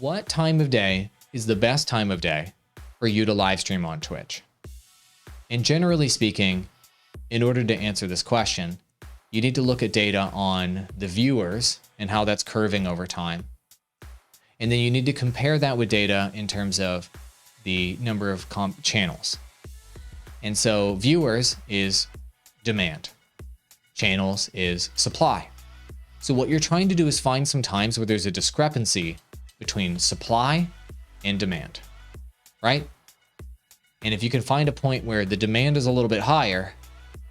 What time of day is the best time of day for you to live stream on Twitch? And generally speaking, in order to answer this question, you need to look at data on the viewers and how that's curving over time. And then you need to compare that with data in terms of the number of channels. And so viewers is demand. Channels is supply. So what you're trying to do is find some times where there's a discrepancy between supply and demand, right? And if you can find a point where the demand is a little bit higher,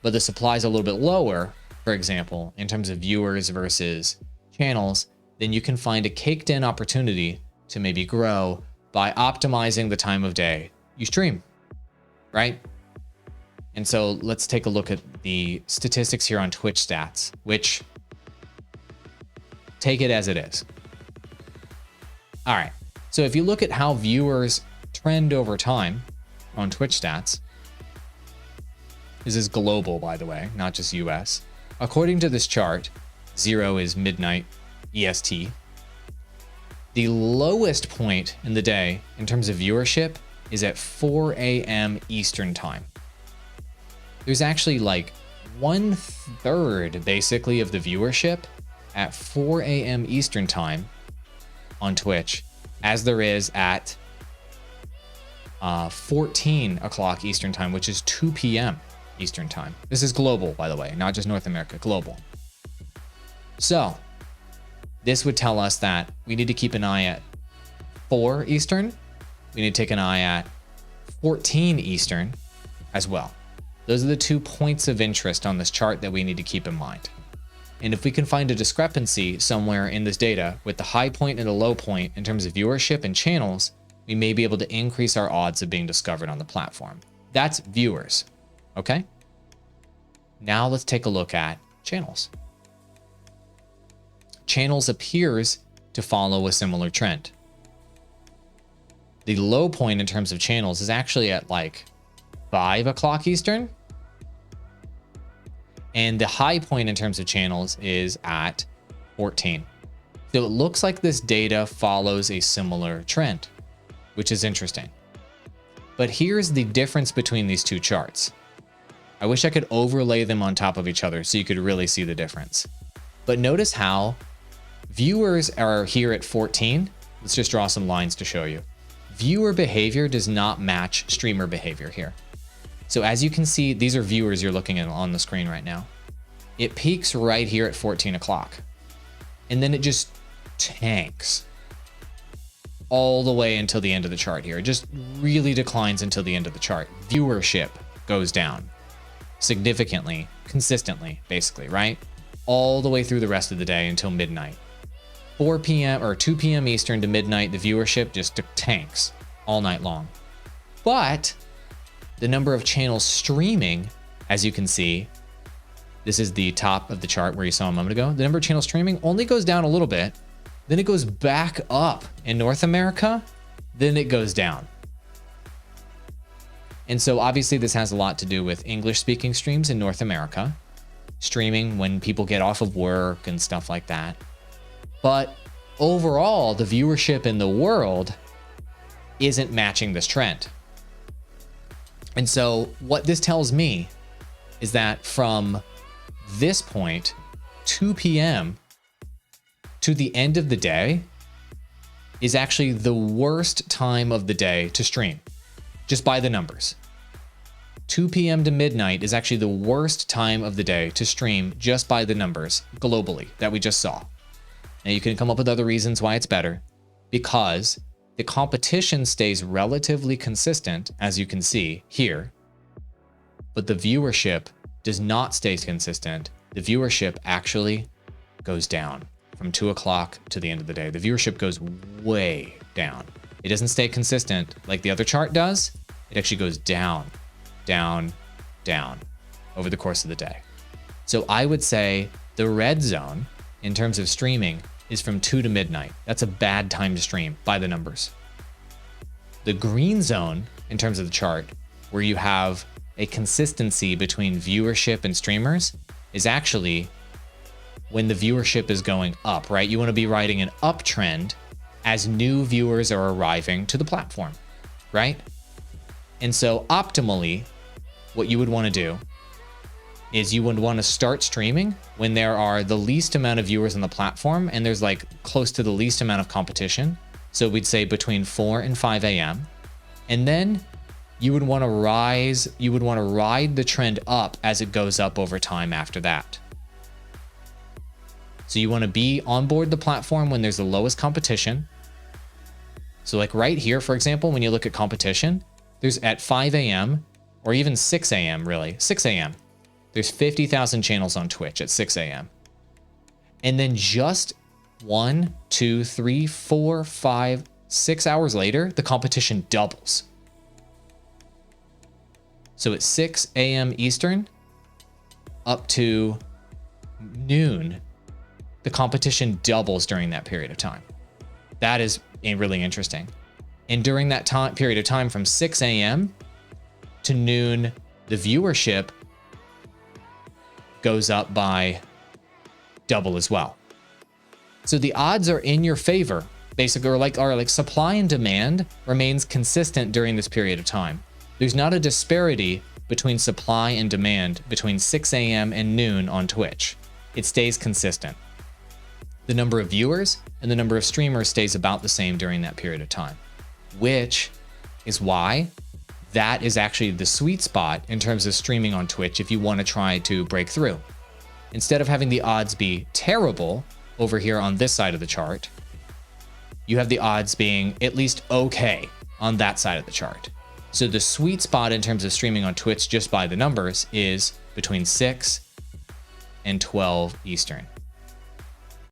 but the supply is a little bit lower, for example, in terms of viewers versus channels, then you can find a caked in opportunity to maybe grow by optimizing the time of day you stream, right? And so let's take a look at the statistics here on Twitch stats, which take it as it is. All right, so if you look at how viewers trend over time on Twitch stats, this is global, by the way, not just US. According to this chart, 0 is midnight EST. The lowest point in the day in terms of viewership is at 4 a.m. Eastern time. There's actually like 1/3 basically of the viewership at 4 a.m. Eastern time on Twitch, as there is at 14 o'clock Eastern time, which is 2 p.m. Eastern time. This is global, by the way, not just North America, global. So this would tell us that we need to keep an eye at 4 Eastern. We need to take an eye at 14 Eastern as well. Those are the 2 points of interest on this chart that we need to keep in mind. And if we can find a discrepancy somewhere in this data with the high point and the low point in terms of viewership and channels, we may be able to increase our odds of being discovered on the platform. That's viewers, okay? Now let's take a look at channels. Channels appears to follow a similar trend. The low point in terms of channels is actually at like 5 o'clock Eastern. And the high point in terms of channels is at 14. So it looks like this data follows a similar trend, which is interesting. But here's the difference between these 2 charts. I wish I could overlay them on top of each other so you could really see the difference. But notice how viewers are here at 14. Let's just draw some lines to show you. Viewer behavior does not match streamer behavior here. So as you can see, these are viewers you're looking at on the screen right now. It peaks right here at 14 o'clock. And then it just tanks all the way until the end of the chart here. It just really declines until the end of the chart. Viewership goes down significantly, consistently, basically, right? All the way through the rest of the day until midnight. 4 p.m. or 2 p.m. Eastern to midnight, the viewership just tanks all night long. But the number of channels streaming, as you can see, this is the top of the chart where you saw a moment ago. The number of channels streaming only goes down a little bit. Then it goes back up in North America. Then it goes down. And so obviously this has a lot to do with English speaking streams in North America, streaming when people get off of work and stuff like that. But overall, the viewership in the world isn't matching this trend. And so what this tells me is that from this point, 2 p.m. to the end of the day is actually the worst time of the day to stream, just by the numbers. 2 p.m. to midnight is actually the worst time of the day to stream, just by the numbers globally that we just saw. Now you can come up with other reasons why it's better, because the competition stays relatively consistent, as you can see here, but the viewership does not stay consistent. The viewership actually goes down from 2 o'clock to the end of the day. The viewership goes way down. It doesn't stay consistent like the other chart does. It actually goes down, down, down over the course of the day. So I would say the red zone in terms of streaming is from 2 to midnight. That's a bad time to stream by the numbers. The green zone in terms of the chart, where you have a consistency between viewership and streamers, is actually when the viewership is going up, right? You want to be riding an uptrend as new viewers are arriving to the platform, right? And so optimally, what you would want to do is you would want to start streaming when there are the least amount of viewers on the platform and there's like close to the least amount of competition. So we'd say between 4 and 5 a.m. And then you would want to ride the trend up as it goes up over time after that. So you want to be on board the platform when there's the lowest competition. So like right here, for example, when you look at competition, there's at 5 a.m. or even 6 a.m. really, 6 a.m. There's 50,000 channels on Twitch at 6 a.m. And then just 1, 2, 3, 4, 5, 6 hours later, the competition doubles. So at 6 a.m. Eastern up to noon, the competition doubles during that period of time. That is really interesting. And during that period of time from 6 a.m. to noon, the viewership goes up by double as well. So the odds are in your favor, basically, or like supply and demand remains consistent during this period of time. There's not a disparity between supply and demand between 6 a.m. and noon on Twitch. It stays consistent. The number of viewers and the number of streamers stays about the same during that period of time, which is why that is actually the sweet spot in terms of streaming on Twitch if you want to try to break through. Instead of having the odds be terrible over here on this side of the chart, you have the odds being at least okay on that side of the chart. So the sweet spot in terms of streaming on Twitch just by the numbers is between 6 and 12 Eastern.